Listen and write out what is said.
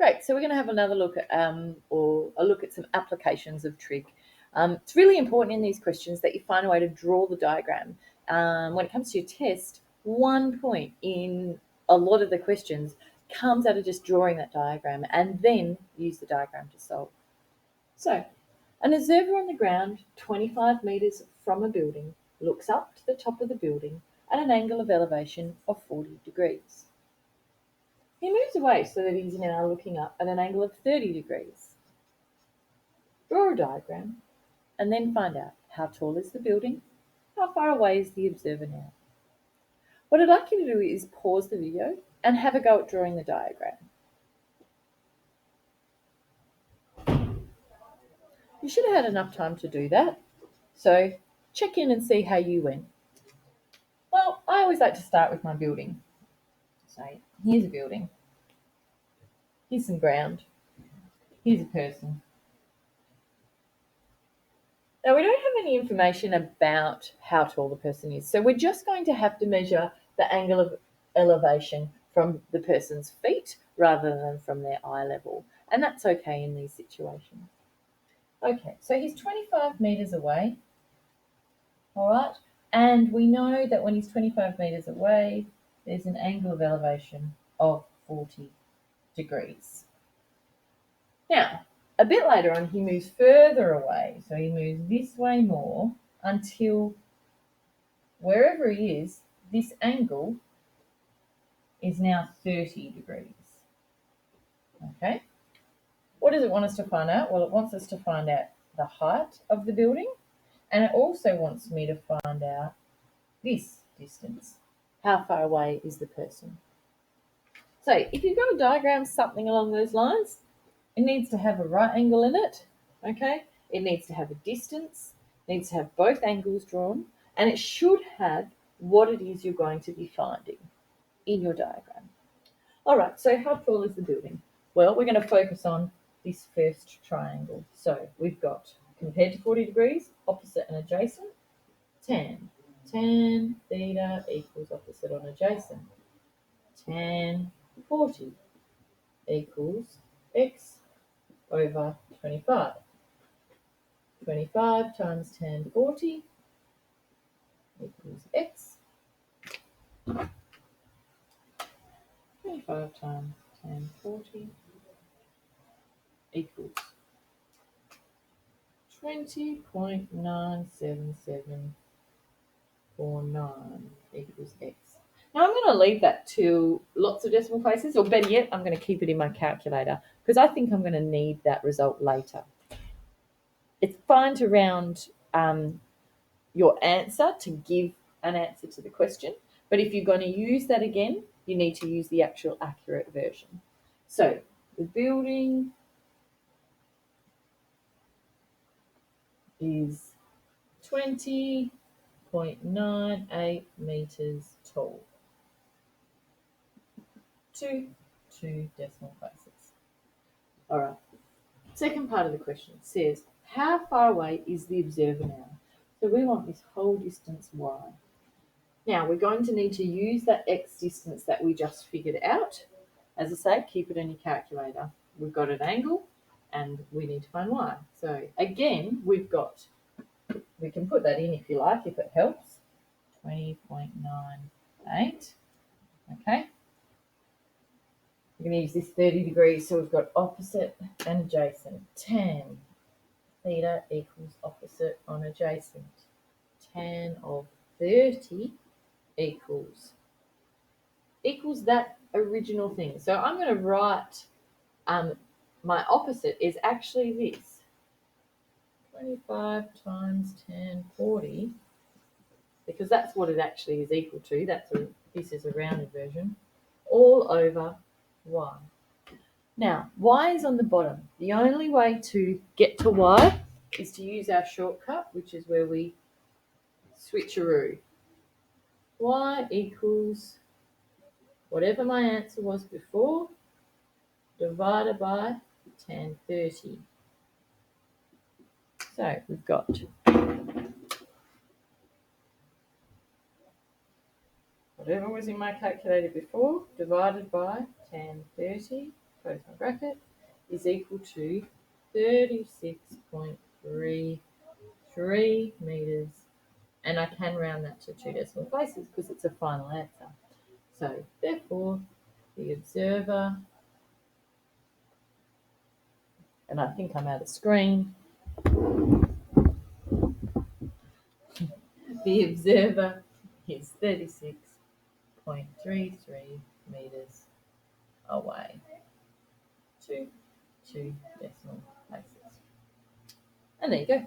Great, so we're going to have another look at or a look at some applications of trig. It's really important in these questions that you find a way to draw the diagram. When it comes to your test, 1 point in a lot of the questions comes out of just drawing that diagram and then use the diagram to solve. So, an observer on the ground 25 metres from a building looks up to the top of the building at an angle of elevation of 40 degrees. He moves away so that he's now looking up at an angle of 30 degrees. Draw a diagram and then find out how tall is the building, how far away is the observer now. What I'd like you to do is pause the video and have a go at drawing the diagram. You should have had enough time to do that, so check in and see how you went. Well, I always like to start with my building. So here's a building, here's some ground, here's a person. Now, we don't have any information about how tall the person is, so we're just going to have to measure the angle of elevation from the person's feet rather than from their eye level, and that's okay in these situations. Okay, so he's 25 metres away, all right, and we know that when he's 25 metres away, there's an angle of elevation of 40 degrees. Now, a bit later on, he moves further away. So he moves this way more until wherever he is, this angle is now 30 degrees. Okay. What does it want us to find out? Well, it wants us to find out the height of the building, and it also wants me to find out this distance. How far away is the person? So if you've got a diagram, something along those lines, it needs to have a right angle in it, okay? It needs to have a distance, it needs to have both angles drawn, and it should have what it is you're going to be finding in your diagram. All right, so how tall is the building? Well, we're going to focus on this first triangle. So we've got, compared to 40 degrees, opposite and adjacent, tan. Tan theta equals opposite on adjacent. Tan 40 equals x over 25. 25 times tan 40 equals x. 25 times tan 40 equals 20.97749 equals x. Now I'm going to leave that to lots of decimal places, or better yet, I'm going to keep it in my calculator because I think I'm going to need that result later. It's fine to round your answer to give an answer to the question, but if you're going to use that again, you need to use the actual accurate version. So the building is 20.98 metres tall. Two decimal places. All right. Second part of the question says, how far away is the observer now? So we want this whole distance y. Now we're going to need to use that x distance that we just figured out. As I say, keep it in your calculator. We've got an angle and we need to find y. So again, we can put that in if you like, if it helps. 20.98. Okay. We're going to use this 30 degrees, so we've got opposite and adjacent. Tan theta equals opposite on adjacent. Tan of 30 equals that original thing. So I'm going to write my opposite is actually this. 25 times tan 40, because that's what it actually is equal to. This is a rounded version, all over y. Now, y is on the bottom. The only way to get to y is to use our shortcut, which is where we switcheroo. Y equals whatever my answer was before, divided by tan 30. So we've got whatever was in my calculator before, divided by tan 30 close my bracket, is equal to 36.33 metres. And I can round that to 2 decimal places because it's a final answer. So therefore, the observer, and I think I'm out of screen, the observer is 36.33 metres away to 2 decimal places. And there you go.